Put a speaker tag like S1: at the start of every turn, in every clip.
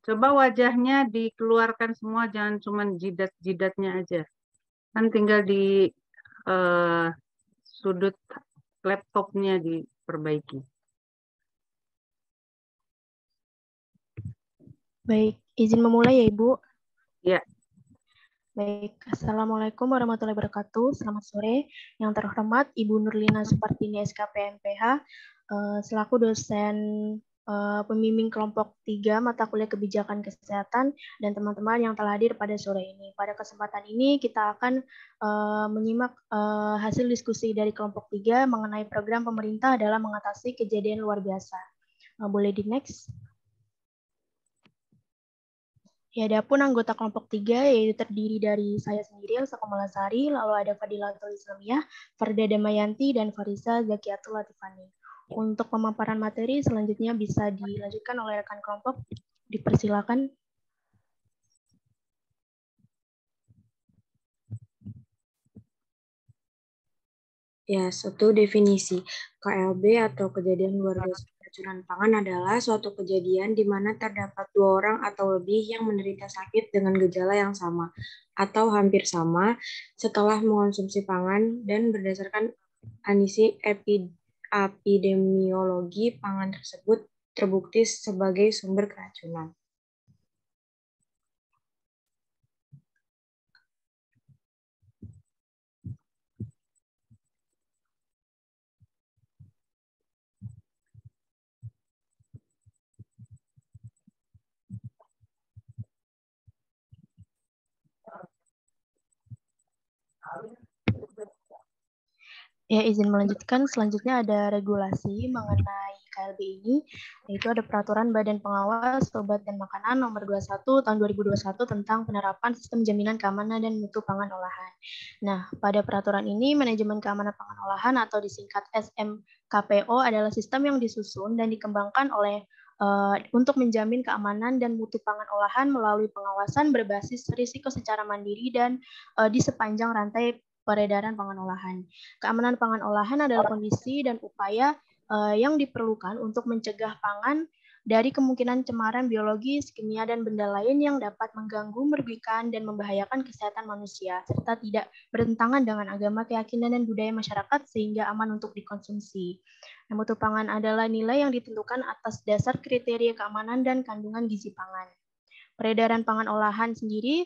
S1: Coba wajahnya dikeluarkan semua, jangan cuma jidat-jidatnya aja. Kan tinggal di sudut laptopnya diperbaiki.
S2: Baik, izin memulai ya Ibu.
S1: Ya.
S2: Baik, Assalamualaikum warahmatullahi wabarakatuh. Selamat sore. Yang terhormat Ibu Nurlina Supartini SKP MPH, selaku dosen pembimbing kelompok 3 mata kuliah kebijakan kesehatan dan teman-teman yang telah hadir pada sore ini. Pada kesempatan ini kita akan menyimak hasil diskusi dari kelompok 3 mengenai program pemerintah dalam mengatasi kejadian luar biasa. Boleh di next? Ya, adapun anggota kelompok 3 yaitu terdiri dari saya sendiri, Elsa Komalasari, lalu ada Fadilatul Islamiyah, Farda Damayanti, dan Farisa Zakiatul Latifani. Untuk pemaparan materi selanjutnya bisa dilanjutkan oleh rekan kelompok. Dipersilakan.
S3: Ya, satu definisi. KLB atau kejadian luar biasa keracunan pangan adalah suatu kejadian di mana terdapat 2 orang atau lebih yang menderita sakit dengan gejala yang sama atau hampir sama setelah mengonsumsi pangan dan berdasarkan analisis epidemiologi pangan tersebut terbukti sebagai sumber keracunan.
S2: Ya, izin melanjutkan. Selanjutnya ada regulasi mengenai KLB ini, yaitu ada Peraturan Badan Pengawas Obat dan Makanan Nomor 21 Tahun 2021 tentang penerapan sistem jaminan keamanan dan mutu pangan olahan. Nah, pada peraturan ini, manajemen keamanan pangan olahan atau disingkat SMKPO adalah sistem yang disusun dan dikembangkan oleh untuk menjamin keamanan dan mutu pangan olahan melalui pengawasan berbasis risiko secara mandiri dan di sepanjang rantai peredaran pangan olahan. Keamanan pangan olahan adalah kondisi dan upaya yang diperlukan untuk mencegah pangan dari kemungkinan cemaran biologis, kimia, dan benda lain yang dapat mengganggu, merugikan, dan membahayakan kesehatan manusia, serta tidak bertentangan dengan agama, keyakinan, dan budaya masyarakat sehingga aman untuk dikonsumsi. Nah, mutu pangan adalah nilai yang ditentukan atas dasar kriteria keamanan dan kandungan gizi pangan. Peredaran pangan olahan sendiri,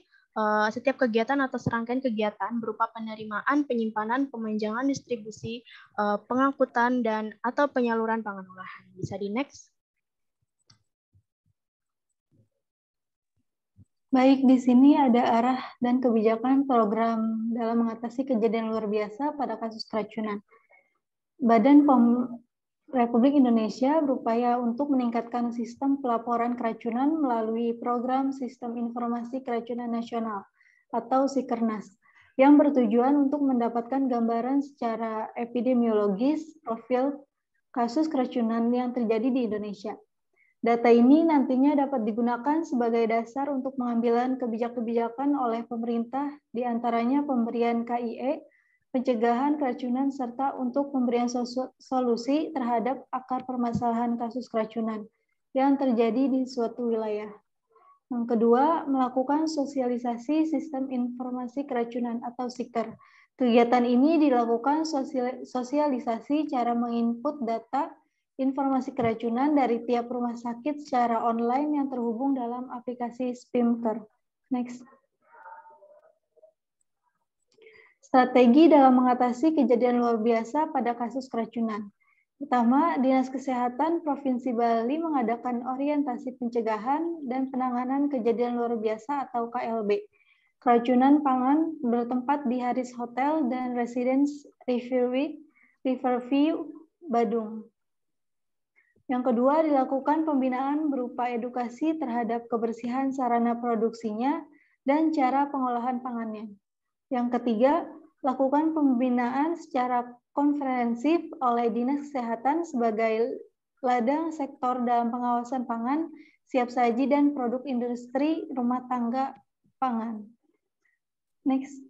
S2: setiap kegiatan atau serangkaian kegiatan berupa penerimaan, penyimpanan, pemanjangan, distribusi, pengangkutan, dan atau penyaluran pangan olahan. Bisa di next.
S4: Baik, di sini ada arah dan kebijakan program dalam mengatasi kejadian luar biasa pada kasus keracunan. Badan POM Republik Indonesia berupaya untuk meningkatkan sistem pelaporan keracunan melalui program Sistem Informasi Keracunan Nasional atau Sikernas yang bertujuan untuk mendapatkan gambaran secara epidemiologis profil kasus keracunan yang terjadi di Indonesia. Data ini nantinya dapat digunakan sebagai dasar untuk pengambilan kebijakan oleh pemerintah, diantaranya pemberian KIE, pencegahan keracunan, serta untuk pemberian solusi terhadap akar permasalahan kasus keracunan yang terjadi di suatu wilayah. Yang kedua, melakukan sosialisasi sistem informasi keracunan atau SIKER. Kegiatan ini dilakukan sosialisasi cara menginput data informasi keracunan dari tiap rumah sakit secara online yang terhubung dalam aplikasi SPIMKER. Next. Strategi dalam mengatasi kejadian luar biasa pada kasus keracunan. Pertama, Dinas Kesehatan Provinsi Bali mengadakan orientasi pencegahan dan penanganan kejadian luar biasa atau KLB. Keracunan pangan bertempat di Haris Hotel dan Residence Riverview, Badung. Yang kedua, dilakukan pembinaan berupa edukasi terhadap kebersihan sarana produksinya dan cara pengolahan pangannya. Yang ketiga, lakukan pembinaan secara komprehensif oleh Dinas Kesehatan sebagai ladang sektor dalam pengawasan pangan, siap saji, dan produk industri rumah tangga pangan. Next.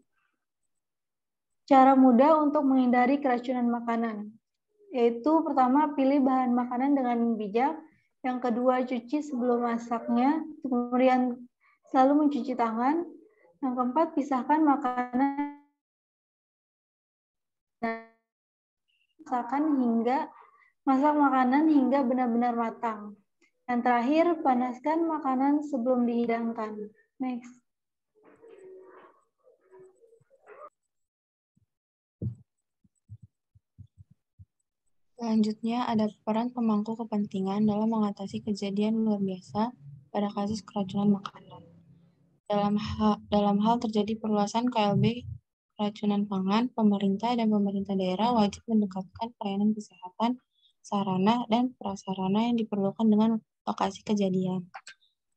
S4: Cara mudah untuk menghindari keracunan makanan. Yaitu pertama, pilih bahan makanan dengan bijak. Yang kedua, cuci sebelum masaknya. Kemudian selalu mencuci tangan. Yang keempat, pisahkan makanan masak makanan hingga benar-benar matang. Yang terakhir, panaskan makanan sebelum dihidangkan. Next.
S5: Selanjutnya ada peran pemangku kepentingan dalam mengatasi kejadian luar biasa pada kasus keracunan makanan. Dalam hal terjadi perluasan KLB keracunan pangan, pemerintah dan pemerintah daerah wajib mendekatkan pelayanan kesehatan, sarana, dan prasarana yang diperlukan dengan lokasi kejadian.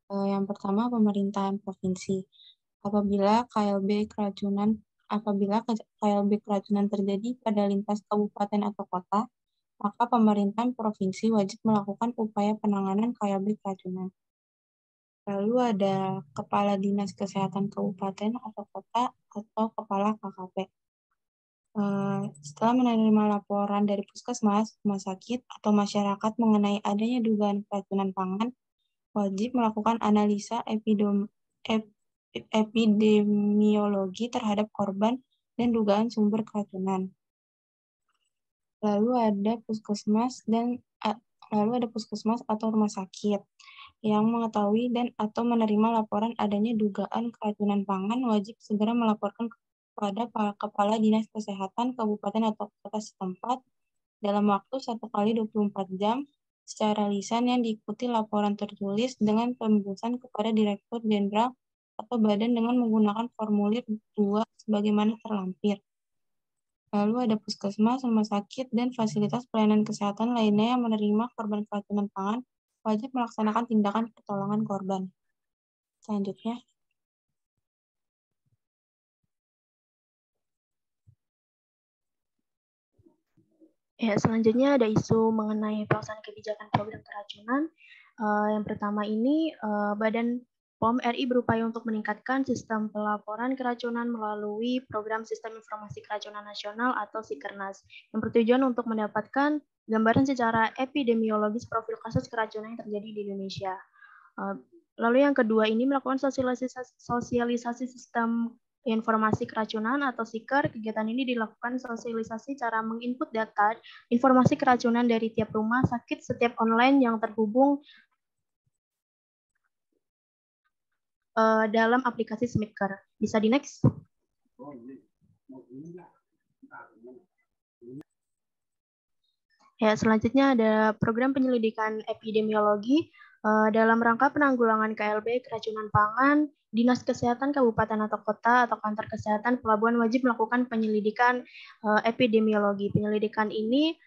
S5: Yang pertama, pemerintahan provinsi. Apabila KLB keracunan terjadi pada lintas kabupaten atau kota, maka pemerintahan provinsi wajib melakukan upaya penanganan KLB keracunan. Lalu ada Kepala Dinas Kesehatan Kabupaten atau Kota atau Kepala KKP. Setelah menerima laporan dari puskesmas, rumah sakit, atau masyarakat mengenai adanya dugaan keracunan pangan, wajib melakukan analisa epidemiologi terhadap korban dan dugaan sumber keracunan. Lalu ada puskesmas atau rumah sakit yang mengetahui dan atau menerima laporan adanya dugaan keracunan pangan wajib segera melaporkan kepada Kepala Dinas Kesehatan Kabupaten atau Kota setempat dalam waktu 1 kali 24 jam secara lisan yang diikuti laporan tertulis dengan pembuatan kepada Direktur Jenderal atau Badan dengan menggunakan formulir 2 sebagaimana terlampir. Lalu ada puskesmas, rumah sakit, dan fasilitas pelayanan kesehatan lainnya yang menerima korban keracunan pangan wajib melaksanakan tindakan pertolongan korban. Selanjutnya,
S2: selanjutnya ada isu mengenai pelaksanaan kebijakan program keracunan. Yang pertama ini, Badan POM RI berupaya untuk meningkatkan sistem pelaporan keracunan melalui program Sistem Informasi Keracunan Nasional atau Sikernas, yang bertujuan untuk mendapatkan gambaran secara epidemiologis profil kasus keracunan yang terjadi di Indonesia. Lalu yang kedua ini melakukan sosialisasi sistem informasi keracunan atau SIKER. Kegiatan ini dilakukan sosialisasi cara menginput data informasi keracunan dari tiap rumah sakit setiap online yang terhubung dalam aplikasi SMITKER. Bisa di next? Ya, selanjutnya ada program penyelidikan epidemiologi dalam rangka penanggulangan KLB keracunan pangan. Dinas Kesehatan Kabupaten atau Kota atau Kantor Kesehatan Pelabuhan wajib melakukan penyelidikan epidemiologi. Penyelidikan ini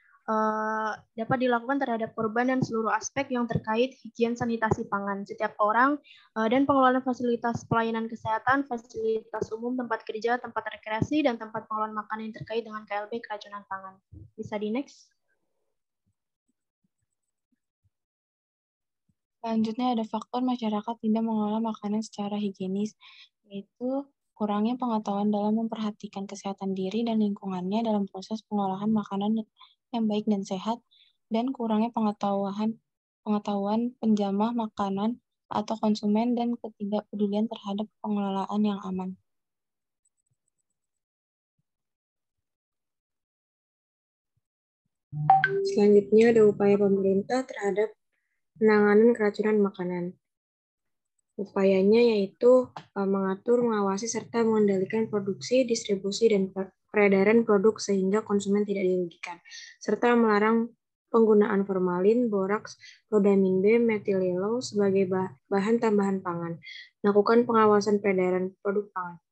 S2: dapat dilakukan terhadap korban dan seluruh aspek yang terkait higien sanitasi pangan setiap orang dan pengelolaan fasilitas pelayanan kesehatan, fasilitas umum, tempat kerja, tempat rekreasi, dan tempat pengelolaan makanan yang terkait dengan KLB keracunan pangan. Bisa di next?
S5: selanjutnya ada faktor masyarakat tidak mengolah makanan secara higienis, yaitu kurangnya pengetahuan dalam memperhatikan kesehatan diri dan lingkungannya dalam proses pengolahan makanan yang baik dan sehat, dan kurangnya pengetahuan penjamah makanan atau konsumen dan ketidakpedulian terhadap pengelolaan yang aman.
S3: Selanjutnya ada upaya pemerintah terhadap penanganan keracunan makanan. Upayanya yaitu mengatur, mengawasi, serta mengendalikan produksi, distribusi, dan peredaran produk sehingga konsumen tidak dirugikan, serta melarang penggunaan formalin, boraks, rodamin B, metil sebagai bahan tambahan pangan, melakukan pengawasan peredaran produk pangan.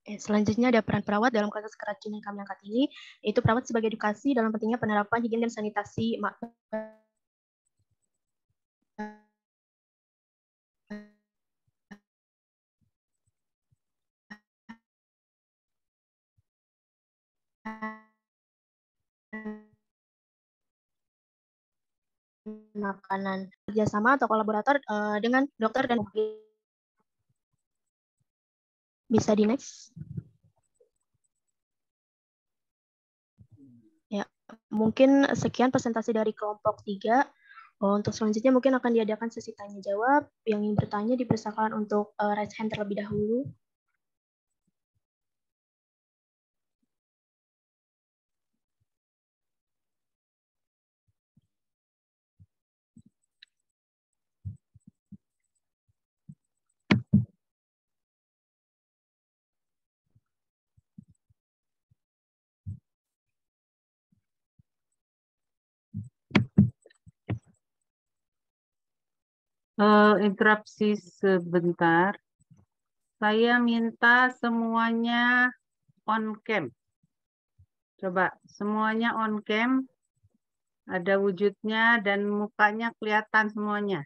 S2: Selanjutnya ada peran perawat dalam kasus keracunan yang kami angkat ini, yaitu perawat sebagai edukasi dalam pentingnya penerapan higien dan sanitasi makanan, kerjasama atau kolaborator dengan dokter dan Bisa di next. Ya, mungkin sekian presentasi dari kelompok 3. Untuk selanjutnya mungkin akan diadakan sesi tanya jawab. Yang ingin bertanya dipersilakan untuk raise hand terlebih dahulu.
S1: Interupsi sebentar. Saya minta semuanya on cam. Coba semuanya on cam. Ada wujudnya dan mukanya kelihatan semuanya.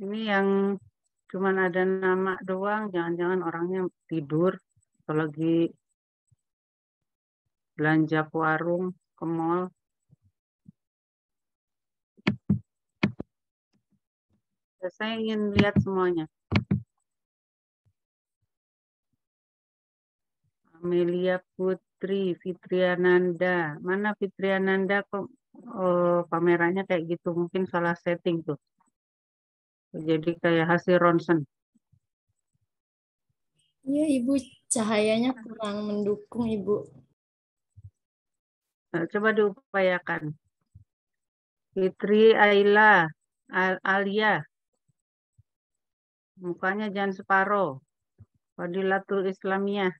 S1: Ini yang cuman ada nama doang, jangan-jangan orangnya tidur atau lagi belanja ke warung, ke mall. Saya ingin lihat semuanya. Amelia Putri, Fitriananda. Mana Fitriananda kok kameranya kayak gitu? Mungkin salah setting tuh. Jadi kayak hasil ronsen.
S6: Iya, Ibu, cahayanya kurang mendukung, Ibu.
S1: Coba diupayakan. Fitri Aila, Alia. Mukanya jangan separuh. Fadilatul Islamiyah.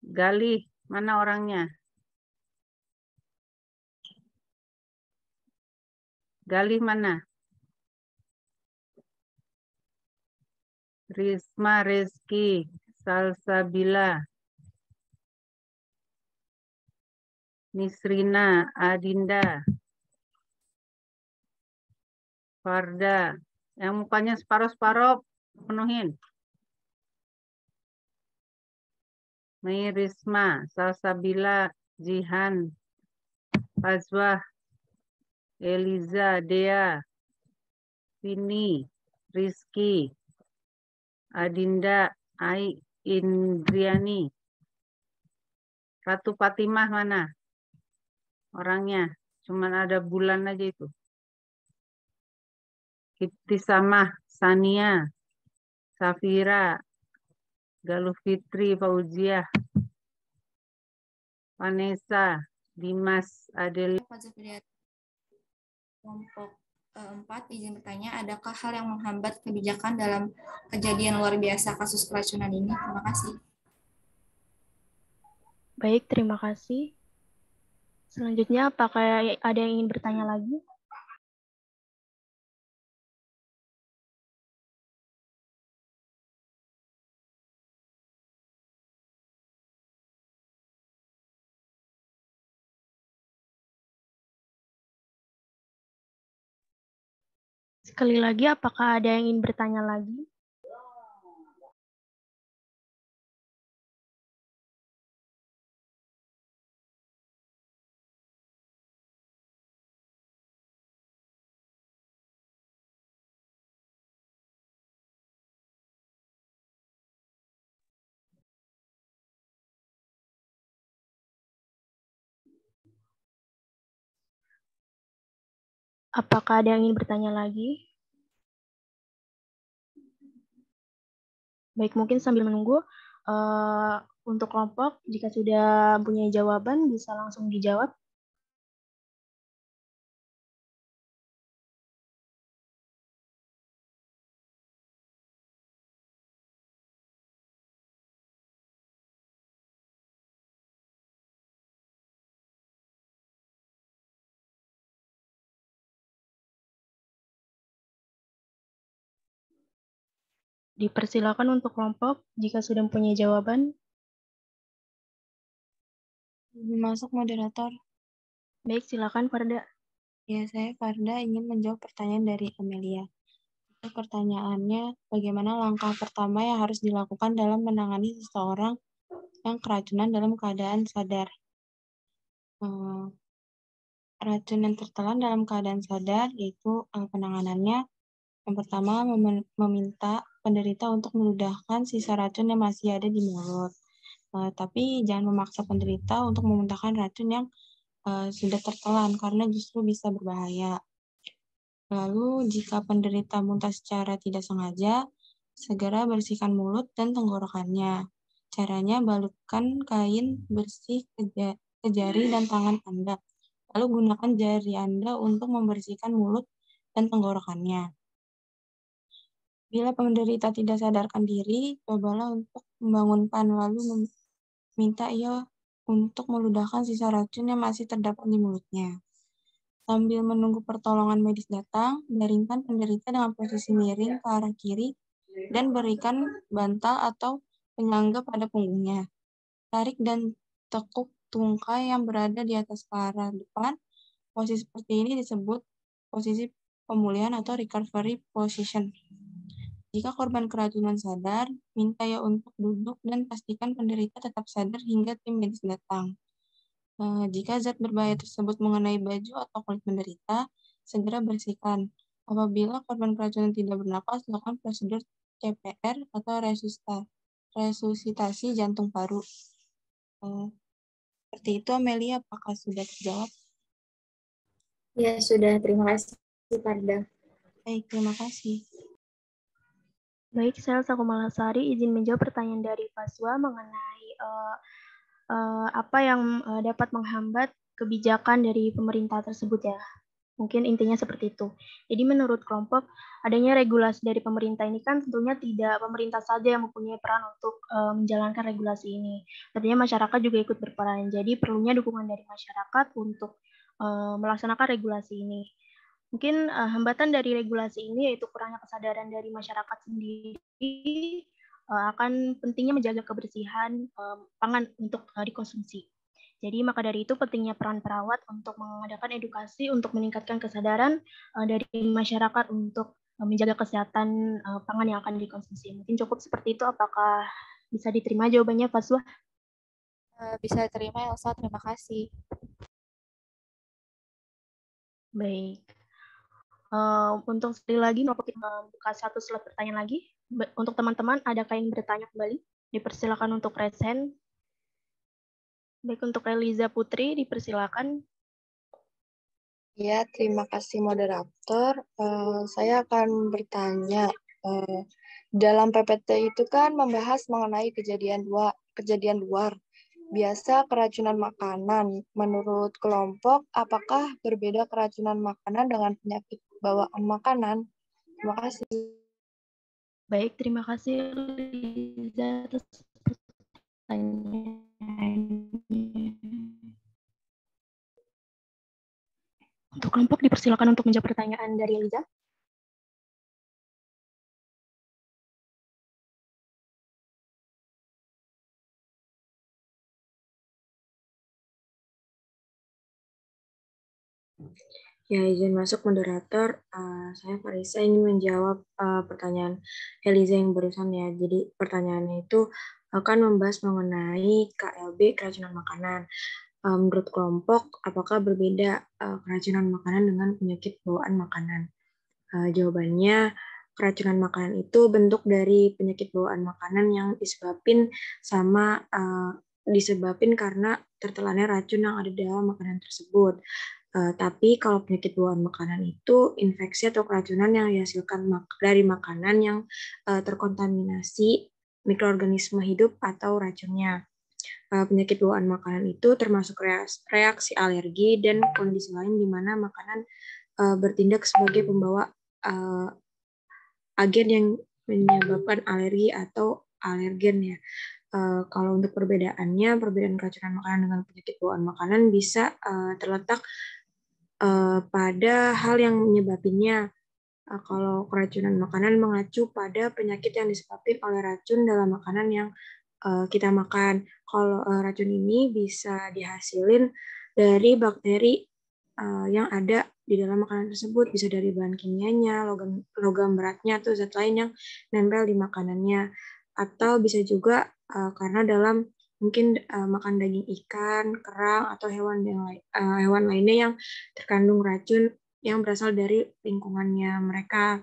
S1: Galih, mana orangnya? Galih mana? Risma Rezki, Salsabila, Nisrina, Adinda, Farda. Yang mukanya separuh-separuh, penuhin. Mei Risma, Salsabila, Jihan, Fazwah, Eliza, Dea, Vini, Rizky, Adinda, Ai, Indriani. Ratu Fatimah mana? Orangnya. Cuman ada bulan aja itu. Ibtisamah, Sania, Safira, Galuh Fitri, Fauziah, Vanessa, Dimas, Adel.
S6: Kelompok 4 izin bertanya, adakah hal yang menghambat kebijakan dalam kejadian luar biasa kasus keracunan ini? Terima kasih.
S2: Baik, terima kasih. Selanjutnya, apakah ada yang ingin bertanya lagi? Sekali lagi, apakah ada yang ingin bertanya lagi? Apakah ada yang ingin bertanya lagi? Baik, mungkin sambil menunggu, untuk kelompok, jika sudah punya jawaban, bisa langsung dijawab. Dipersilakan untuk kelompok, jika sudah mempunyai jawaban.
S5: Masuk moderator.
S2: Baik, silakan Farda.
S5: Ya, saya Farda ingin menjawab pertanyaan dari Amelia. Pertanyaannya, bagaimana langkah pertama yang harus dilakukan dalam menangani seseorang yang keracunan dalam keadaan sadar? racun yang tertelan dalam keadaan sadar, yaitu penanganannya. Yang pertama, meminta penderita untuk meludahkan sisa racun yang masih ada di mulut. Tapi jangan memaksa penderita untuk memuntahkan racun yang sudah tertelan, karena justru bisa berbahaya. Lalu, jika penderita muntah secara tidak sengaja, segera bersihkan mulut dan tenggorokannya. Caranya, balutkan kain bersih ke jari dan tangan Anda. Lalu gunakan jari Anda untuk membersihkan mulut dan tenggorokannya. Bila penderita tidak sadarkan diri, cobalah untuk membangunkan, lalu minta ia untuk meludahkan sisa racun yang masih terdapat di mulutnya. Sambil menunggu pertolongan medis datang, baringkan penderita dengan posisi miring ke arah kiri dan berikan bantal atau penyangga pada punggungnya. Tarik dan tekuk tungkai yang berada di atas ke arah depan. Posisi seperti ini disebut posisi pemulihan atau recovery position. Jika korban keracunan sadar, minta ia untuk duduk dan pastikan penderita tetap sadar hingga tim medis datang. Jika zat berbahaya tersebut mengenai baju atau kulit penderita, segera bersihkan. Apabila korban keracunan tidak bernapas, lakukan prosedur CPR atau resusitasi jantung paru. Seperti itu, Amelia, apakah sudah terjawab?
S3: Ya, sudah. Terima kasih, Farda.
S5: Baik, terima kasih.
S2: Baik, saya Elsa Kumalasari izin menjawab pertanyaan dari Faswa mengenai apa yang dapat menghambat kebijakan dari pemerintah tersebut ya. Mungkin intinya seperti itu. Jadi menurut kelompok, adanya regulasi dari pemerintah ini kan tentunya tidak pemerintah saja yang mempunyai peran untuk menjalankan regulasi ini. Tentunya masyarakat juga ikut berperan. Jadi perlunya dukungan dari masyarakat untuk melaksanakan regulasi ini. Mungkin hambatan dari regulasi ini yaitu kurangnya kesadaran dari masyarakat sendiri akan pentingnya menjaga kebersihan pangan untuk dikonsumsi. Jadi maka dari itu pentingnya peran perawat untuk mengadakan edukasi untuk meningkatkan kesadaran dari masyarakat untuk menjaga kesehatan pangan yang akan dikonsumsi. Mungkin cukup seperti itu. Apakah bisa diterima jawabannya, Faswa?
S6: Bisa diterima, Elsa. Terima kasih.
S2: Baik. Untuk sekali lagi, kita buka satu slot pertanyaan lagi. Untuk teman-teman, adakah yang bertanya kembali? Dipersilakan untuk raise hand. Baik, untuk Eliza Putri, dipersilakan.
S7: Ya, terima kasih moderator. Saya akan bertanya. Dalam PPT itu kan membahas mengenai kejadian luar. Biasa keracunan makanan. Menurut kelompok, apakah berbeda keracunan makanan dengan penyakit bawaan makanan? Terima kasih.
S2: Baik, terima kasih Liza atas pertanyaannya. Untuk kelompok dipersilakan untuk menjawab pertanyaan dari Liza.
S3: Ya, izin masuk moderator. Saya Farisa ingin menjawab pertanyaan Eliza yang barusan ya. Jadi pertanyaannya itu akan membahas mengenai KLB, keracunan makanan. Menurut kelompok, apakah berbeda keracunan makanan dengan penyakit bawaan makanan? Jawabannya, keracunan makanan itu bentuk dari penyakit bawaan makanan yang disebabin karena tertelannya racun yang ada dalam makanan tersebut. Tapi kalau penyakit bawaan makanan itu infeksi atau keracunan yang dihasilkan dari makanan yang terkontaminasi mikroorganisme hidup atau racunnya. Penyakit bawaan makanan itu termasuk reaksi alergi dan kondisi lain di mana makanan bertindak sebagai pembawa agen yang menyebabkan alergi atau alergen ya. Kalau untuk perbedaan keracunan makanan dengan penyakit bawaan makanan bisa terletak pada hal yang menyebabkannya. Kalau keracunan makanan mengacu pada penyakit yang disebabkan oleh racun dalam makanan yang kita makan. Kalau racun ini bisa dihasilin dari bakteri yang ada di dalam makanan tersebut, bisa dari bahan kimianya, logam beratnya, atau zat lain yang nempel di makanannya, atau bisa juga karena dalam mungkin makan daging ikan, kerang, atau hewan lainnya yang terkandung racun yang berasal dari lingkungannya mereka.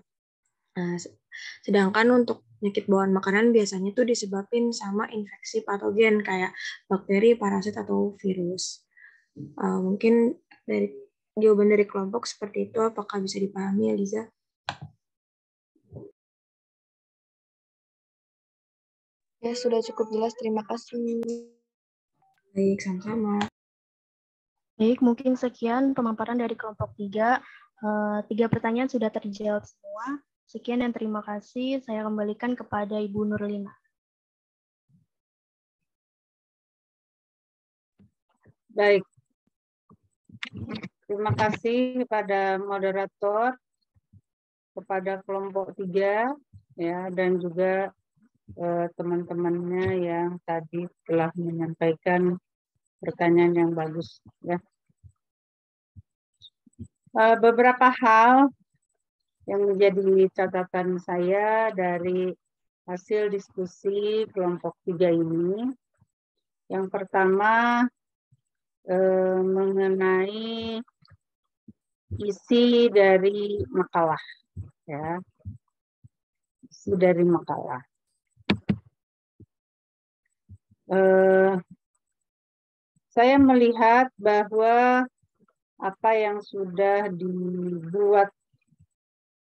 S3: Sedangkan untuk penyakit bawaan makanan biasanya tuh disebabin sama infeksi patogen kayak bakteri, parasit, atau virus. Mungkin dari jawaban dari kelompok seperti itu, apakah bisa dipahami, Eliza?
S7: Ya, sudah cukup jelas. Terima kasih.
S3: Baik, sama-sama.
S2: Baik, mungkin sekian pemaparan dari kelompok 3. 3 pertanyaan sudah terjawab semua. Sekian dan terima kasih. Saya kembalikan kepada Ibu Nurlina.
S1: Baik. Terima kasih kepada moderator, kepada kelompok 3, ya, dan juga teman-temannya yang tadi telah menyampaikan pertanyaan yang bagus. Ya. Beberapa hal yang menjadi catatan saya dari hasil diskusi kelompok 3 ini. Yang pertama, mengenai isi dari makalah, ya, isi dari makalah. Saya melihat bahwa apa yang sudah dibuat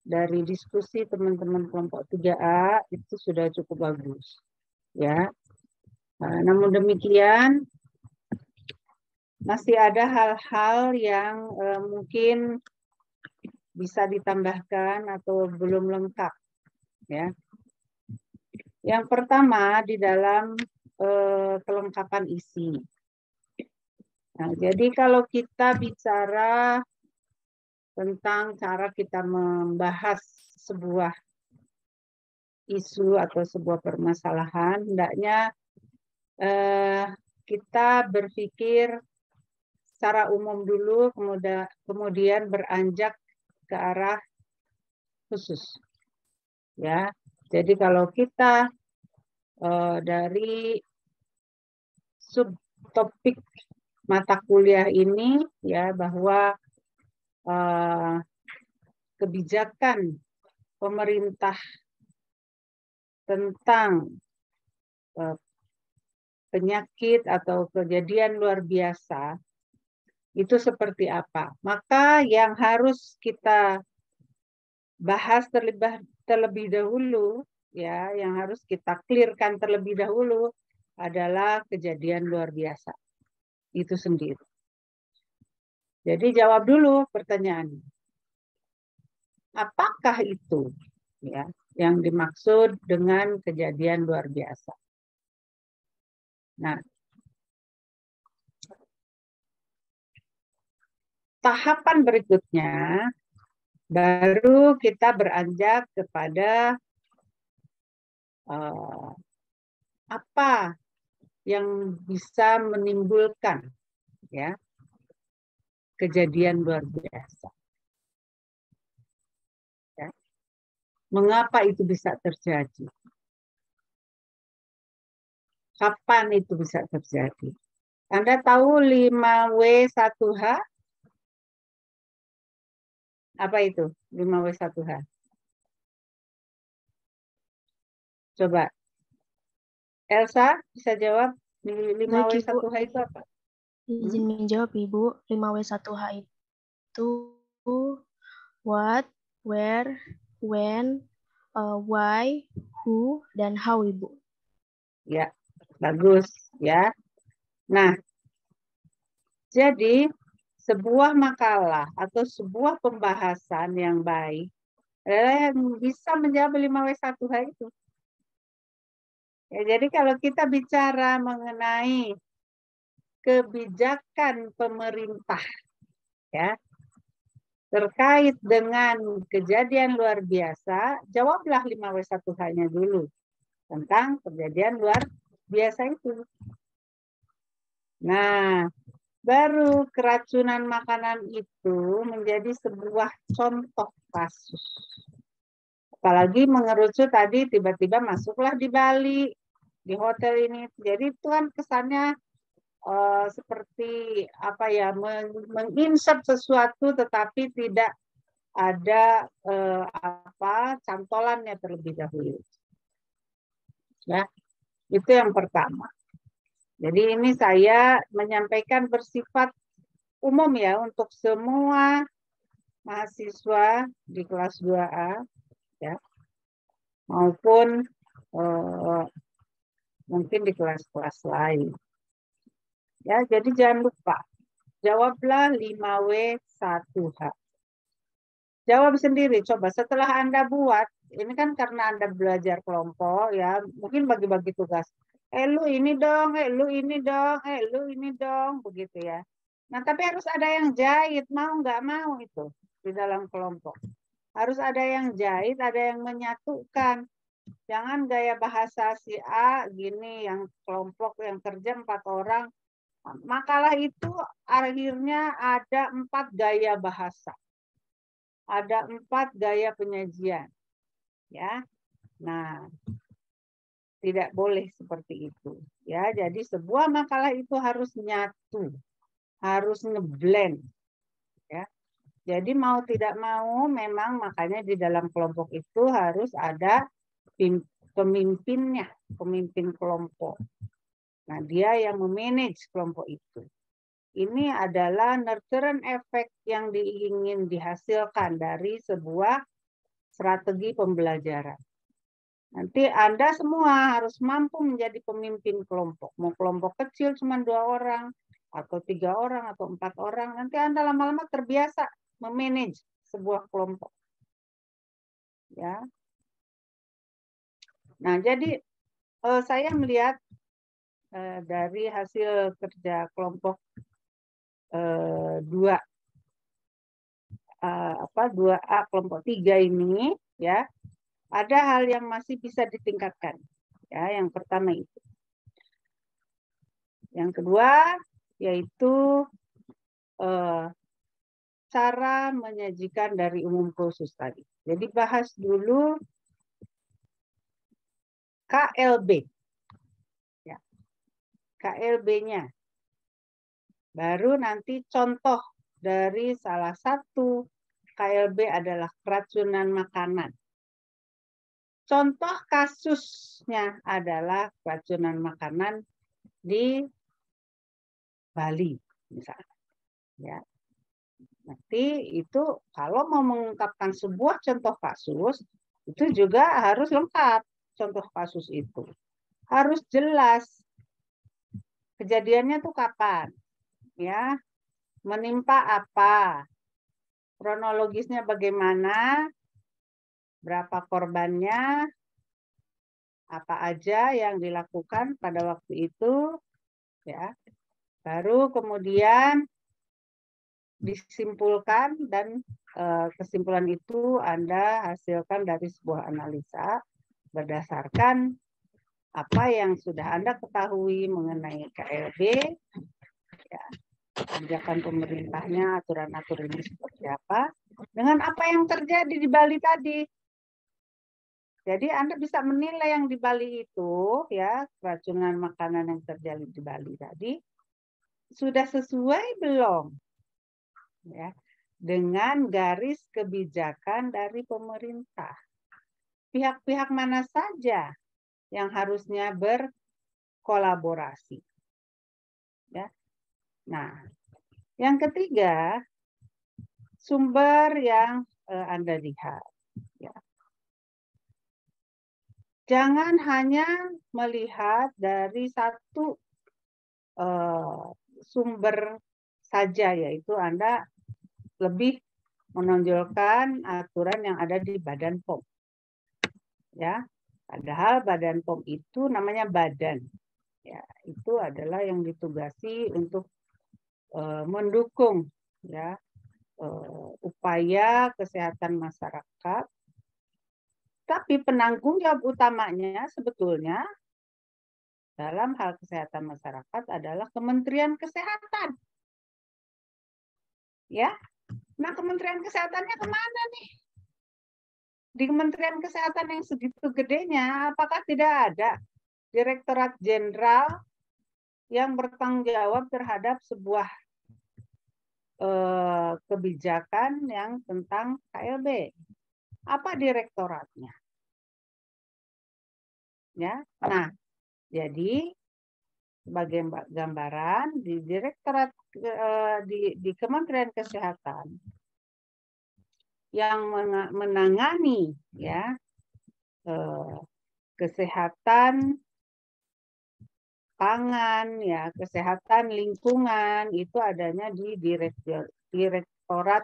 S1: dari diskusi teman-teman kelompok 3A itu sudah cukup bagus, ya. Namun demikian masih ada hal-hal yang mungkin bisa ditambahkan atau belum lengkap, ya. Yang pertama di dalam kelengkapan isi. Nah, jadi kalau kita bicara tentang cara kita membahas sebuah isu atau sebuah permasalahan, hendaknya kita berpikir secara umum dulu, kemudian beranjak ke arah khusus. Ya, jadi kalau kita dari subtopik mata kuliah ini, ya, bahwa kebijakan pemerintah tentang penyakit atau kejadian luar biasa itu seperti apa. Maka yang harus kita bahas terlebih dahulu, ya, yang harus kita clearkan terlebih dahulu adalah kejadian luar biasa itu sendiri. Jadi jawab dulu pertanyaannya. Apakah itu, ya, yang dimaksud dengan kejadian luar biasa? Nah, tahapan berikutnya baru kita beranjak kepada apa yang bisa menimbulkan, ya, kejadian luar biasa. Ya. Mengapa itu bisa terjadi? Kapan itu bisa terjadi? Anda tahu 5W1H? Apa itu 5W1H? Coba. Elsa bisa jawab 5W1H itu apa?
S2: Izin menjawab, Ibu. 5W1H itu what, where, when, why, who, dan how, Ibu.
S1: Ya, bagus, ya. Nah, jadi sebuah makalah atau sebuah pembahasan yang baik adalah yang bisa menjawab 5W1H itu. Ya, jadi kalau kita bicara mengenai kebijakan pemerintah, ya, terkait dengan kejadian luar biasa, jawablah 5W1H-nya dulu tentang kejadian luar biasa itu. Nah, baru keracunan makanan itu menjadi sebuah contoh kasus. Apalagi mengerucut tadi tiba-tiba masuklah di Bali, di hotel ini. Jadi itu kan kesannya seperti apa ya, menginsert sesuatu tetapi tidak ada cantolannya terlebih dahulu. Ya, itu yang pertama. Jadi ini saya menyampaikan bersifat umum ya untuk semua mahasiswa di kelas 2A ya, maupun mungkin di kelas-kelas lain. Ya, jadi jangan lupa jawablah 5W1H. Jawab sendiri, coba setelah Anda buat, ini kan karena Anda belajar kelompok ya, mungkin bagi-bagi tugas. Lu ini dong, lu ini dong, lu ini dong, begitu ya. Nah, tapi harus ada yang jahit, mau nggak mau itu di dalam kelompok. Harus ada yang jahit, ada yang menyatukan. Jangan gaya bahasa si A gini, yang kelompok yang kerja 4 orang. Makalah itu akhirnya ada 4 gaya bahasa. Ada 4 gaya penyajian. Ya. Nah, tidak boleh seperti itu. Ya, jadi sebuah makalah itu harus nyatu. Harus ngeblend. Ya. Jadi mau tidak mau memang makanya di dalam kelompok itu harus ada pemimpinnya, pemimpin kelompok. Nah, dia yang memanage kelompok itu. Ini adalah nurturing effect yang ingin dihasilkan dari sebuah strategi pembelajaran. Nanti Anda semua harus mampu menjadi pemimpin kelompok. Mau kelompok kecil cuma 2 orang, atau 3 orang, atau 4 orang. Nanti Anda lama-lama terbiasa memanage sebuah kelompok. Ya. Nah, jadi saya melihat dari hasil kerja kelompok 2A kelompok 3 ini ya, ada hal yang masih bisa ditingkatkan. Ya, yang pertama itu. Yang kedua yaitu cara menyajikan dari umum khusus tadi. Jadi bahas dulu KLB. Ya. KLB-nya. Baru nanti contoh dari salah satu KLB adalah keracunan makanan. Contoh kasusnya adalah keracunan makanan di Bali, misalnya. Ya. Nanti itu kalau mau mengungkapkan sebuah contoh kasus, itu juga harus lengkap contoh kasus itu. Harus jelas kejadiannya tuh kapan. Ya, menimpa apa, kronologisnya bagaimana, berapa korbannya, apa aja yang dilakukan pada waktu itu, ya. Baru kemudian disimpulkan dan kesimpulan itu Anda hasilkan dari sebuah analisa berdasarkan apa yang sudah Anda ketahui mengenai KLB, ya. Kebijakan pemerintahnya, aturan-aturannya seperti apa, dengan apa yang terjadi di Bali tadi. Jadi Anda bisa menilai yang di Bali itu, ya, keracunan makanan yang terjadi di Bali tadi, sudah sesuai belum, ya, dengan garis kebijakan dari pemerintah. Pihak-pihak mana saja yang harusnya berkolaborasi. Ya. Nah, yang ketiga, sumber yang Anda lihat. Ya. Jangan hanya melihat dari satu sumber saja, yaitu Anda lebih menonjolkan aturan yang ada di Badan POM. Ya, padahal Badan POM itu namanya badan. Ya, itu adalah yang ditugasi untuk mendukung ya upaya kesehatan masyarakat. Tapi penanggung jawab utamanya sebetulnya dalam hal kesehatan masyarakat adalah Kementerian Kesehatan. Ya, nah Kementerian Kesehatannya kemana nih? Di Kementerian Kesehatan yang segitu gedenya, apakah tidak ada Direktorat Jenderal yang bertanggung jawab terhadap sebuah kebijakan yang tentang KLB. Apa direktoratnya? Ya, nah, jadi sebagai gambaran di direktorat di Kementerian Kesehatan yang menangani ya kesehatan pangan, ya kesehatan lingkungan itu adanya di Direktorat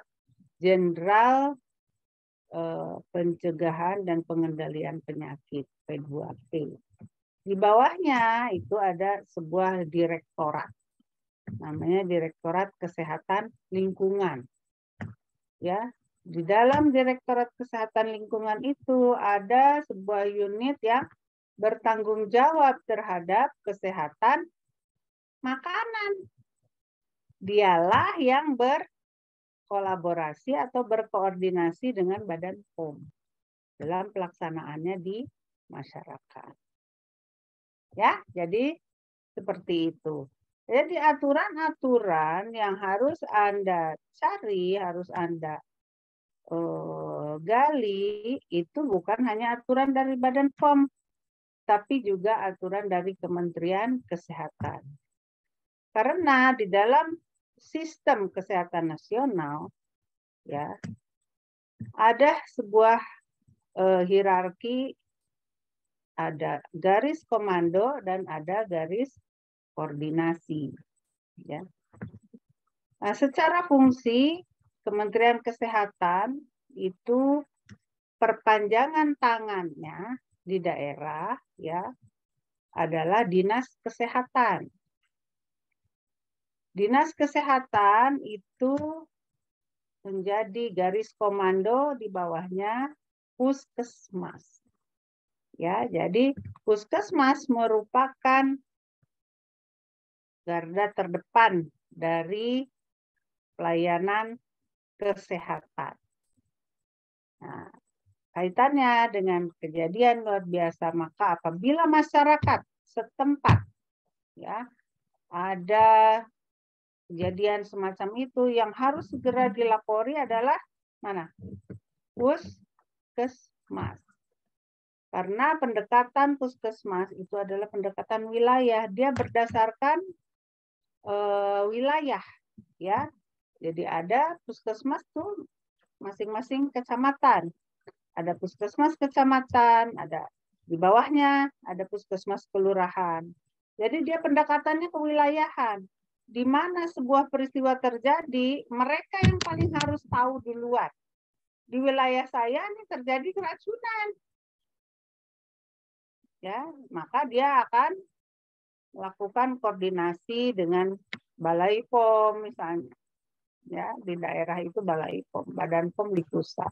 S1: Jenderal Pencegahan dan Pengendalian Penyakit P2P. Di bawahnya itu ada sebuah direktorat, namanya Direktorat Kesehatan Lingkungan. Ya, di dalam Direktorat Kesehatan Lingkungan itu ada sebuah unit yang bertanggung jawab terhadap kesehatan makanan. Dialah yang berkolaborasi atau berkoordinasi dengan Badan POM dalam pelaksanaannya di masyarakat. Ya, jadi seperti itu. Jadi aturan-aturan yang harus Anda cari, harus Anda gali, itu bukan hanya aturan dari Badan POM, tapi juga aturan dari Kementerian Kesehatan. Karena di dalam sistem kesehatan nasional, ya, ada sebuah hierarki, ada garis komando dan ada garis koordinasi. Ya. Nah, secara fungsi Kementerian Kesehatan itu perpanjangan tangannya di daerah ya adalah Dinas Kesehatan. Dinas Kesehatan itu menjadi garis komando di bawahnya Puskesmas. Ya, jadi Puskesmas merupakan garda terdepan dari pelayanan kesehatan. Nah, kaitannya dengan kejadian luar biasa, maka apabila masyarakat setempat ya ada kejadian semacam itu, yang harus segera dilapori adalah mana? Puskesmas. Karena pendekatan Puskesmas itu adalah pendekatan wilayah, dia berdasarkan wilayah, ya. Jadi ada Puskesmas tuh masing-masing kecamatan. Ada Puskesmas kecamatan, ada di bawahnya ada Puskesmas kelurahan. Jadi dia pendekatannya kewilayahan. Di mana sebuah peristiwa terjadi, mereka yang paling harus tahu duluan. Di wilayah saya ini terjadi keracunan. Ya, maka dia akan melakukan koordinasi dengan Balai POM misalnya. Ya, di daerah itu Balai POM, Badan POM di pusat.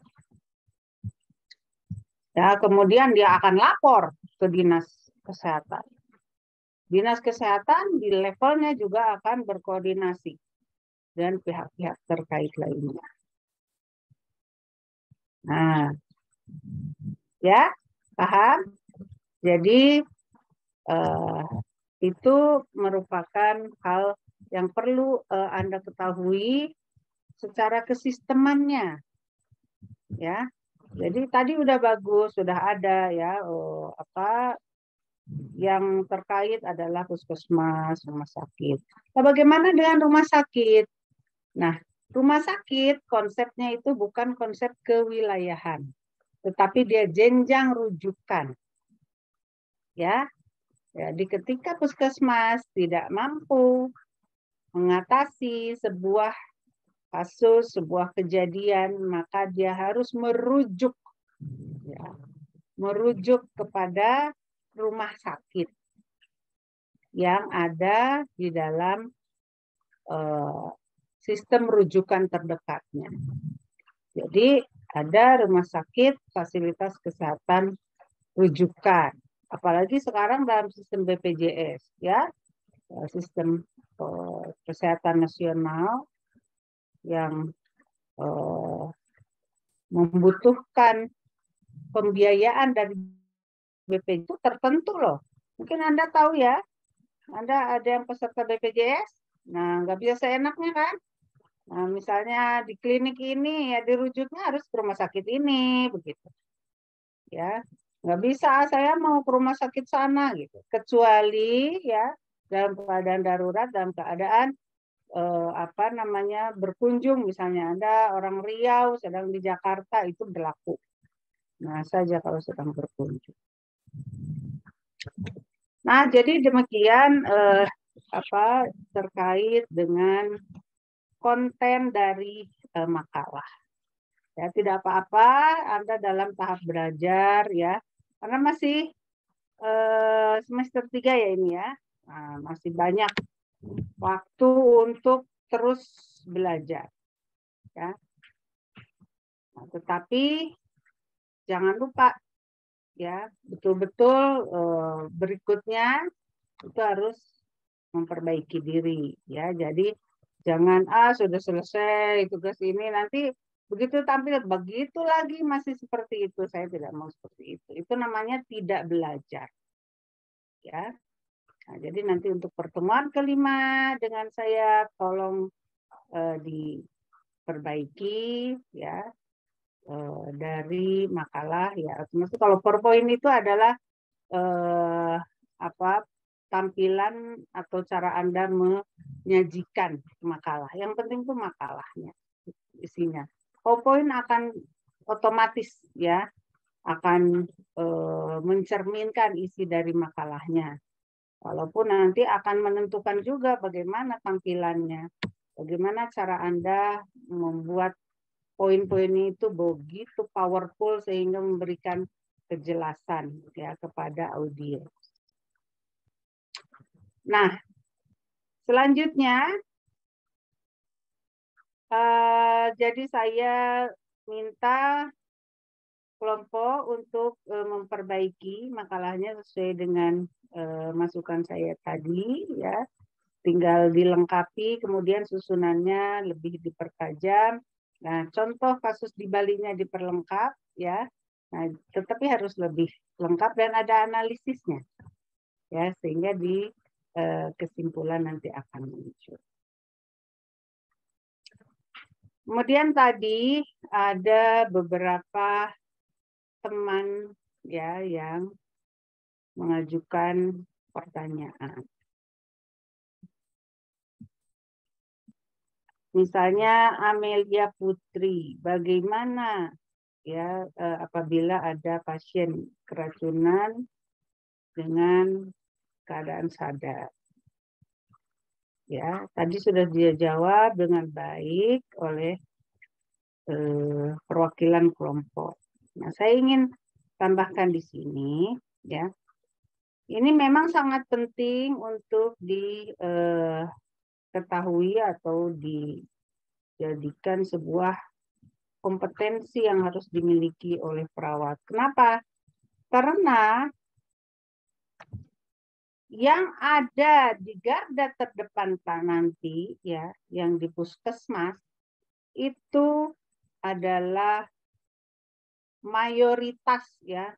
S1: Ya, kemudian dia akan lapor ke Dinas Kesehatan. Dinas Kesehatan di levelnya juga akan berkoordinasi dengan pihak-pihak terkait lainnya. Nah, ya, paham? Jadi itu merupakan hal yang perlu Anda ketahui secara kesistemannya, ya. Jadi tadi udah bagus, sudah ada ya apa yang terkait adalah puskesmas, rumah sakit. Nah, bagaimana dengan rumah sakit? Nah, rumah sakit konsepnya itu bukan konsep kewilayahan, tetapi dia jenjang rujukan. Ya, jadi ketika puskesmas tidak mampu mengatasi sebuah kasus, sebuah kejadian, maka dia harus merujuk, ya, merujuk kepada rumah sakit yang ada di dalam sistem rujukan terdekatnya. Jadi ada rumah sakit, fasilitas kesehatan rujukan. Apalagi sekarang dalam sistem BPJS, ya, sistem kesehatan nasional yang membutuhkan pembiayaan dari BPJS itu tertentu loh. Mungkin Anda tahu ya, Anda ada yang peserta BPJS, nah nggak bisa seenaknya kan? Nah, misalnya di klinik ini ya dirujuknya harus ke rumah sakit ini, begitu. Ya, nggak bisa saya mau ke rumah sakit sana gitu. Kecuali ya dalam keadaan darurat, dalam keadaan apa namanya berkunjung, misalnya Anda orang Riau sedang di Jakarta, itu berlaku. Nah saja kalau sedang berkunjung. Nah, jadi demikian apa terkait dengan konten dari makalah. Ya, tidak apa-apa Anda dalam tahap belajar ya. Karena masih semester 3 ya ini ya. Nah, masih banyak waktu untuk terus belajar. Ya. Nah, tetapi jangan lupa ya, betul-betul berikutnya itu harus memperbaiki diri ya. Jadi jangan sudah selesai tugas ini, nanti begitu tampil begitu lagi masih seperti itu. Saya tidak mau seperti itu. Itu namanya tidak belajar. Ya. Nah, jadi nanti untuk pertemuan kelima dengan saya tolong diperbaiki ya dari makalah ya. Maksudnya kalau PowerPoint itu adalah apa tampilan atau cara Anda menyajikan makalah. Yang penting itu makalahnya, isinya. PowerPoint akan otomatis ya akan mencerminkan isi dari makalahnya. Walaupun nanti akan menentukan juga bagaimana tampilannya, bagaimana cara Anda membuat poin-poin itu begitu powerful sehingga memberikan kejelasan ya kepada audiens. Nah, selanjutnya jadi saya minta kelompok untuk memperbaiki makalahnya sesuai dengan masukan saya tadi ya. Tinggal dilengkapi, kemudian susunannya lebih dipertajam. Nah, contoh kasus di baliknya diperlengkap ya. Nah, tetapi harus lebih lengkap dan ada analisisnya. Ya, sehingga di kesimpulan nanti akan muncul. Kemudian tadi ada beberapa teman ya yang mengajukan pertanyaan. Misalnya Amelia Putri, bagaimana ya apabila ada pasien keracunan dengan keadaan sadar? Ya, tadi sudah dia jawab dengan baik oleh perwakilan kelompok. Nah, saya ingin tambahkan di sini ya. Ini memang sangat penting untuk diketahui atau dijadikan sebuah kompetensi yang harus dimiliki oleh perawat. Kenapa? Karena yang ada di garda terdepan nanti ya, yang di puskesmas itu adalah mayoritas ya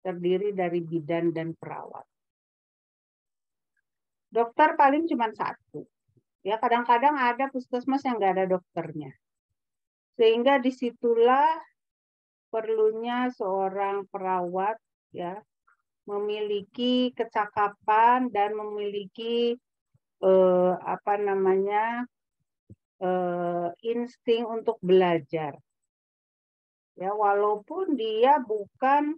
S1: terdiri dari bidan dan perawat. Dokter paling cuma satu. Ya, kadang-kadang ada puskesmas yang nggak ada dokternya. Sehingga disitulah perlunya seorang perawat ya memiliki kecakapan dan memiliki apa namanya insting untuk belajar. Ya, walaupun dia bukan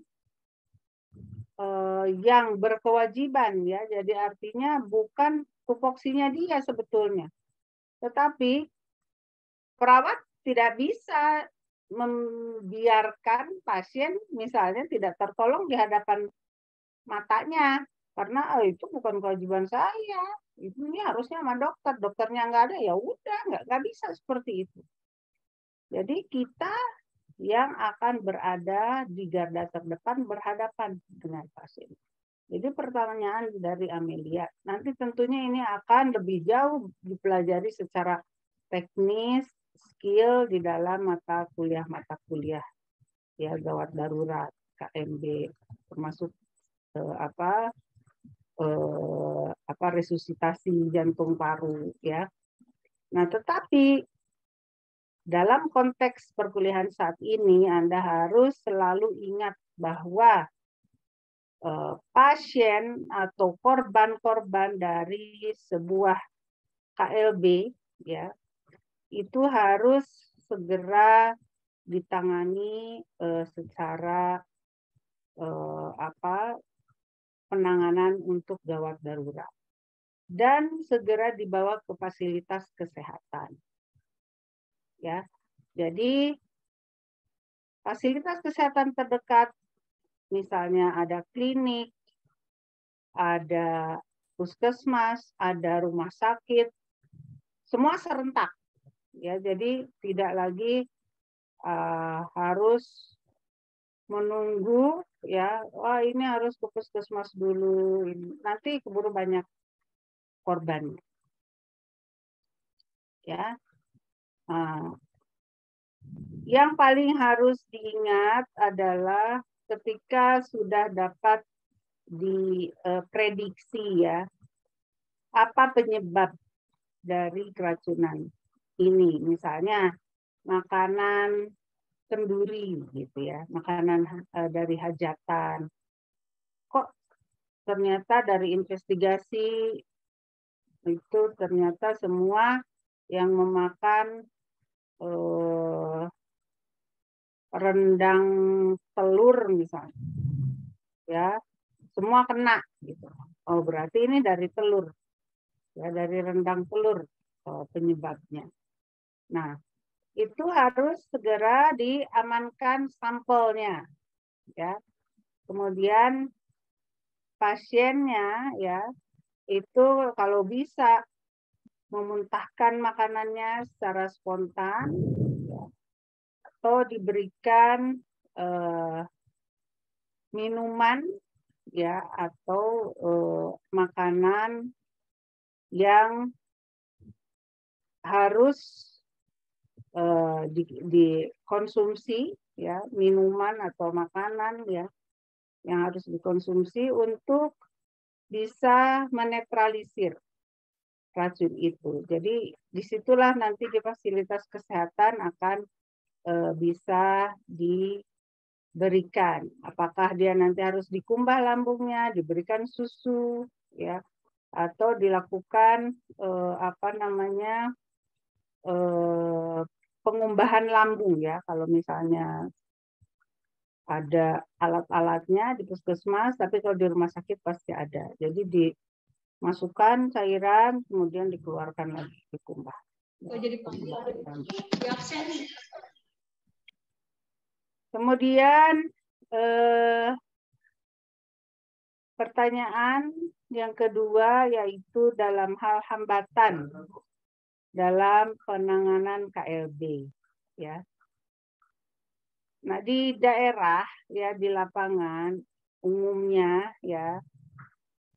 S1: yang berkewajiban ya, jadi artinya bukan tupoksinya dia sebetulnya. Tetapi perawat tidak bisa membiarkan pasien misalnya tidak tertolong di hadapan matanya karena itu bukan kewajiban saya. Ini harusnya sama dokter, dokternya nggak ada ya udah nggak bisa seperti itu. Jadi kita yang akan berada di garda terdepan berhadapan dengan pasien. Jadi pertanyaan dari Amelia, nanti tentunya ini akan lebih jauh dipelajari secara teknis, skill di dalam mata kuliah ya gawat darurat, KMB, termasuk resusitasi jantung paru ya. Nah, tetapi dalam konteks perkuliahan saat ini Anda harus selalu ingat bahwa pasien atau korban-korban dari sebuah KLB ya itu harus segera ditangani secara penanganan untuk gawat darurat dan segera dibawa ke fasilitas kesehatan. Ya. Jadi fasilitas kesehatan terdekat misalnya ada klinik, ada puskesmas, ada rumah sakit, semua serentak. Ya, jadi tidak lagi harus menunggu ya, ini harus ke puskesmas dulu, nanti keburu banyak korban. Ya. Yang paling harus diingat adalah ketika sudah dapat diprediksi ya, apa penyebab dari keracunan ini. Misalnya makanan kenduri gitu ya, makanan dari hajatan. Kok ternyata dari investigasi itu ternyata semua yang memakan rendang telur misalnya, ya semua kena gitu. Oh berarti ini dari telur, ya dari rendang telur penyebabnya. Nah itu harus segera diamankan sampelnya, ya. Kemudian pasiennya, ya itu kalau bisa memuntahkan makanannya secara spontan atau diberikan minuman ya atau makanan yang harus dikonsumsi ya, minuman atau makanan ya yang harus dikonsumsi untuk bisa menetralisir racun itu. Jadi disitulah nanti di fasilitas kesehatan akan bisa diberikan. Apakah dia nanti harus dikumbah lambungnya, diberikan susu, ya, atau dilakukan pengumbahan lambung ya. Kalau misalnya ada alat-alatnya di puskesmas, tapi kalau di rumah sakit pasti ada. Jadi dimasukkan cairan, kemudian dikeluarkan lagi, dikumbah. Kemudian pertanyaan yang kedua yaitu dalam hal hambatan dalam penanganan KLB, ya. Nah di daerah ya di lapangan umumnya ya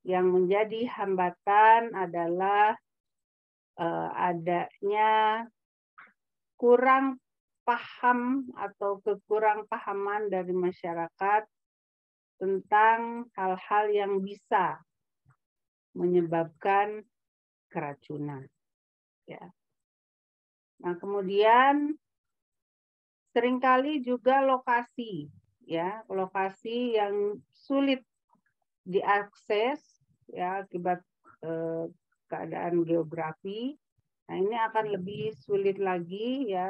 S1: yang menjadi hambatan adalah adanya kurang paham atau kekurang pahaman dari masyarakat tentang hal-hal yang bisa menyebabkan keracunan. Ya. Nah, kemudian seringkali juga lokasi, ya, lokasi yang sulit diakses, ya, akibat keadaan geografi. Nah, ini akan lebih sulit lagi, ya,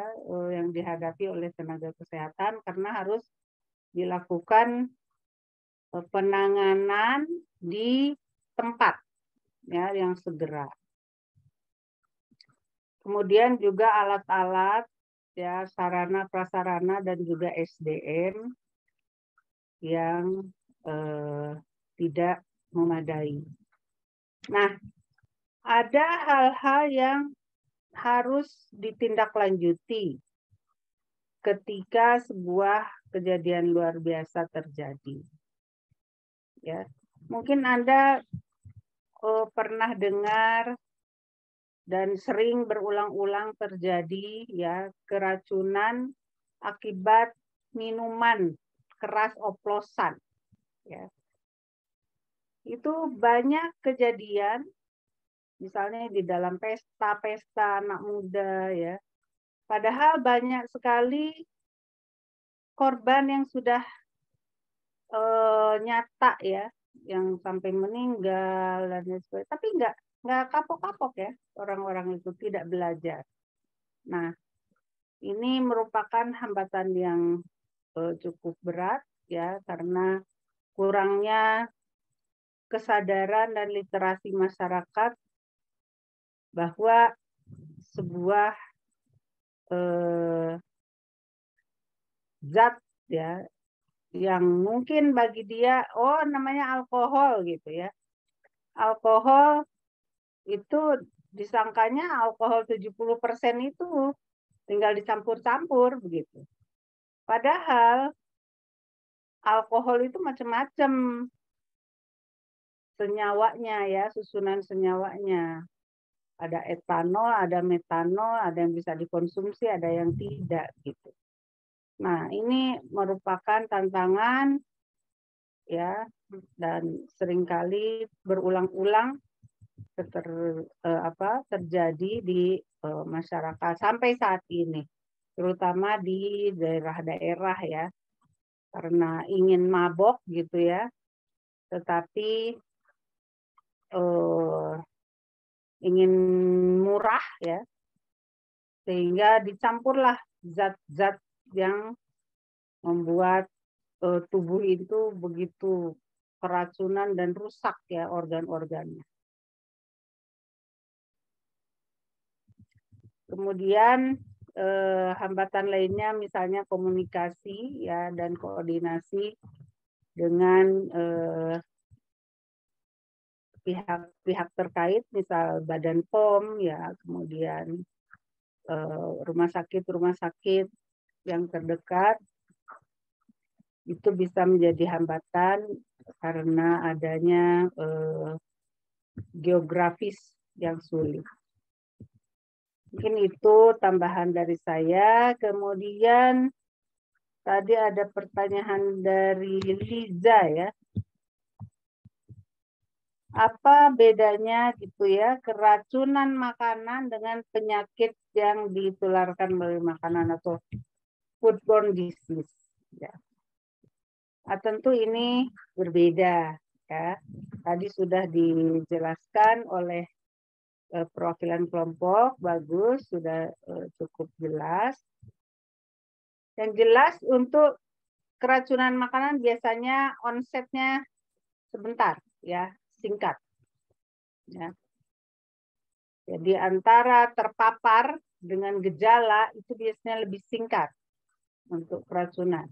S1: yang dihadapi oleh tenaga kesehatan karena harus dilakukan penanganan di tempat, ya, yang segera. Kemudian juga alat-alat, ya, sarana prasarana dan juga SDM yang tidak memadai. Nah, ada hal-hal yang harus ditindaklanjuti ketika sebuah kejadian luar biasa terjadi. Ya, mungkin Anda pernah dengar dan sering berulang-ulang terjadi ya keracunan akibat minuman keras oplosan ya itu banyak kejadian, misalnya di dalam pesta-pesta anak muda ya. Padahal banyak sekali korban yang sudah nyata ya, yang sampai meninggal dan lain sebagainya. Tapi nggak kapok-kapok ya orang-orang itu, tidak belajar. Nah, ini merupakan hambatan yang cukup berat ya, karena kurangnya kesadaran dan literasi masyarakat bahwa sebuah zat ya yang mungkin bagi dia namanya alkohol gitu ya. Alkohol itu disangkanya alkohol 70% itu tinggal dicampur-campur begitu. Padahal alkohol itu macam-macam senyawanya ya, susunan senyawanya. Ada etanol, ada metanol, ada yang bisa dikonsumsi, ada yang tidak gitu. Nah, ini merupakan tantangan ya, dan seringkali berulang-ulang terjadi di masyarakat sampai saat ini, terutama di daerah-daerah ya, karena ingin mabok gitu ya, tetapi ingin murah ya, sehingga dicampurlah zat-zat yang membuat tubuh itu begitu keracunan dan rusak ya organ-organnya. Kemudian hambatan lainnya misalnya komunikasi ya dan koordinasi dengan pihak-pihak terkait, misal Badan POM ya, kemudian rumah sakit yang terdekat itu bisa menjadi hambatan karena adanya geografis yang sulit. Mungkin itu tambahan dari saya. Kemudian tadi ada pertanyaan dari Liza ya. Apa bedanya gitu ya keracunan makanan dengan penyakit yang ditularkan melalui makanan atau foodborne disease ya. Nah, tentu ini berbeda ya. Tadi sudah dijelaskan oleh perwakilan kelompok, bagus, sudah cukup jelas. Yang jelas untuk keracunan makanan biasanya onsetnya sebentar ya, singkat. Ya. Jadi antara terpapar dengan gejala itu biasanya lebih singkat untuk keracunan.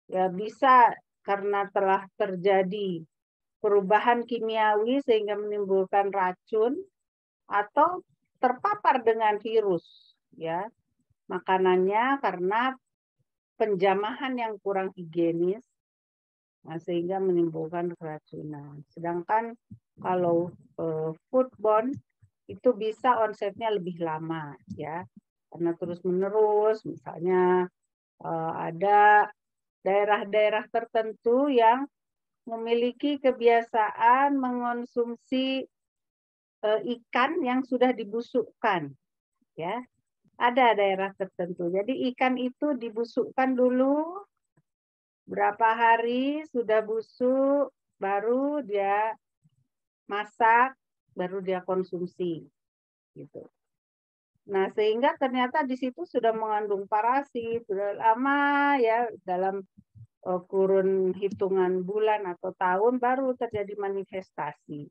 S1: Ya bisa karena telah terjadi perubahan kimiawi sehingga menimbulkan racun atau terpapar dengan virus ya. Makanannya karena penjamahan yang kurang higienis sehingga menimbulkan keracunan. Sedangkan kalau foodborne itu bisa onsetnya lebih lama ya. Karena terus-menerus misalnya ada daerah-daerah tertentu yang memiliki kebiasaan mengonsumsi ikan yang sudah dibusukkan ya. Ada daerah tertentu. Jadi ikan itu dibusukkan dulu berapa hari sudah busuk baru dia masak, baru dia konsumsi gitu. Nah, sehingga ternyata di situ sudah mengandung parasit, sudah lama ya, dalam kurun hitungan bulan atau tahun baru terjadi manifestasi.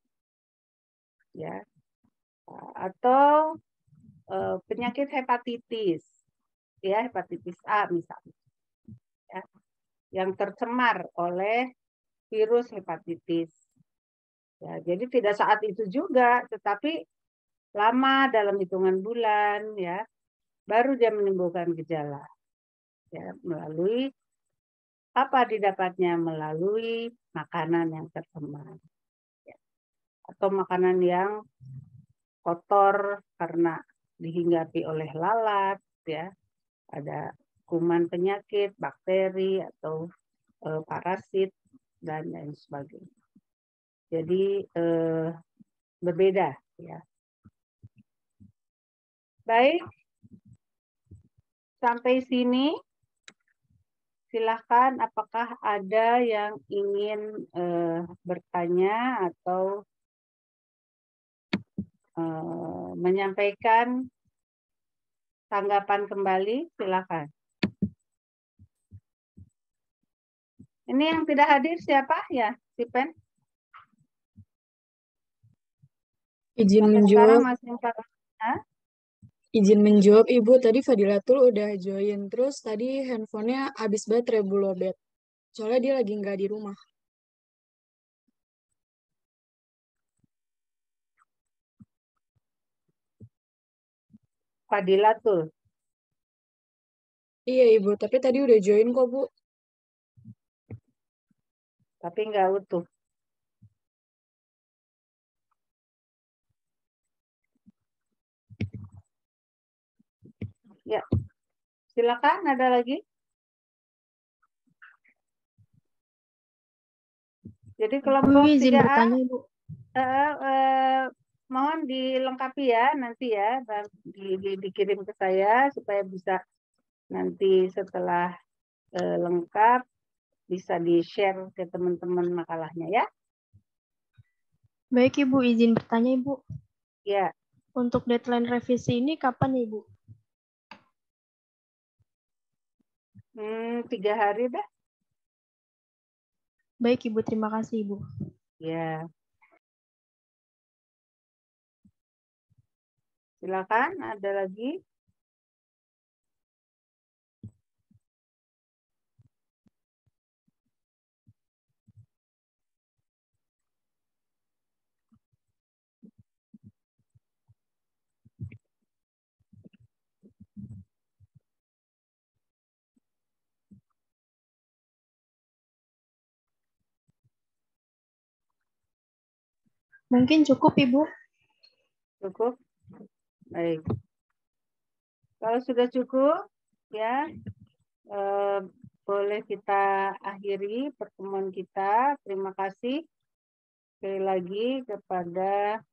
S1: Ya. Atau penyakit hepatitis. Ya, hepatitis A misalnya. Ya. Yang tercemar oleh virus hepatitis. Ya, jadi tidak saat itu juga, tetapi lama dalam hitungan bulan ya baru dia menimbulkan gejala ya melalui apa didapatnya melalui makanan yang tercemar ya. Atau makanan yang kotor karena dihinggapi oleh lalat ya, ada kuman penyakit, bakteri atau parasit dan lain sebagainya. Jadi berbeda ya. Baik. Sampai sini silahkan apakah ada yang ingin bertanya atau menyampaikan tanggapan kembali, silakan. Ini yang tidak hadir siapa ya, Sipen?
S3: Izin
S1: Sampai
S3: menjawab.
S1: sekarang masih 4. Hah?
S3: Izin menjawab, Ibu. Tadi Fadilatul udah join. Terus tadi handphonenya habis baterai, Bu Lobet. Soalnya dia lagi nggak di rumah.
S1: Fadilatul.
S3: Iya, Ibu. Tapi tadi udah join kok, Bu.
S1: Tapi nggak utuh. Ya, silakan ada lagi. Jadi kelompok 3A, mohon dilengkapi ya nanti ya, dikirim ke saya supaya bisa nanti setelah lengkap bisa di-share ke teman-teman makalahnya ya.
S2: Baik Ibu, izin bertanya Ibu.
S1: Ya.
S2: Untuk deadline revisi ini kapan Ibu?
S1: 3 hari dah.
S2: Baik Ibu, terima kasih Ibu.
S1: Ya. Silakan, ada lagi?
S2: Mungkin cukup Ibu.
S1: Cukup? Baik. Kalau sudah cukup, ya boleh kita akhiri pertemuan kita. Terima kasih sekali lagi kepada